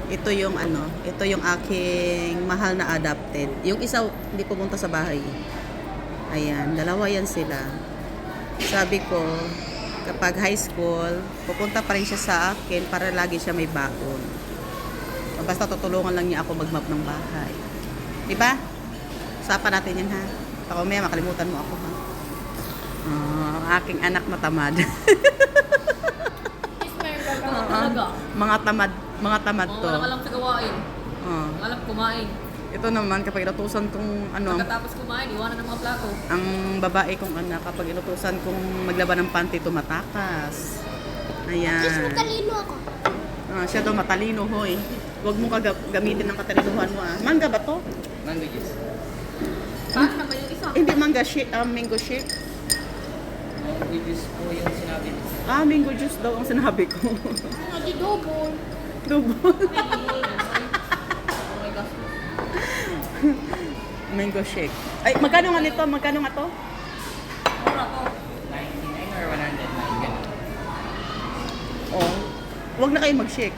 Ito yung ano, ito yung aking mahal na adopted. Yung isa hindi pumunta sa bahay. Ayan, dalawa yan sila. Sabi ko, kapag high school, pupunta pa rin siya sa akin para lagi siya may baon. Basta tutulungan lang niya ako mag-map ng bahay. Diba? Usapan natin yan ha. Ako may makalimutan mo ako ha. Ang aking anak na tamad. Mga tamad to. Wala ka lang sa gawain. Alam kumain. Ito naman kapag inutusan kong ano, Pagkatapos kumain, iwanan ng mga plato. ang babae kong anak kapag inutusan kong maglaba ng panty tumatakas. Ayan. Just matalino ako. Siya daw matalino hoy. Huwag mo gamitin ng katalinuhan mo ah. Mangga ba to? Mango juice. Paano naman yung isa? Hindi mangga shake, mango shake. Mango juice po yung sinabi mo. Mango juice daw ang sinabi ko. Mga di double. Double. Oh my gosh. Mango shake. Ay, magkano nga nito? Magkano nga to? Mura to. 99 or 109, ganun. Oh. Huwag na kayo mag-shake.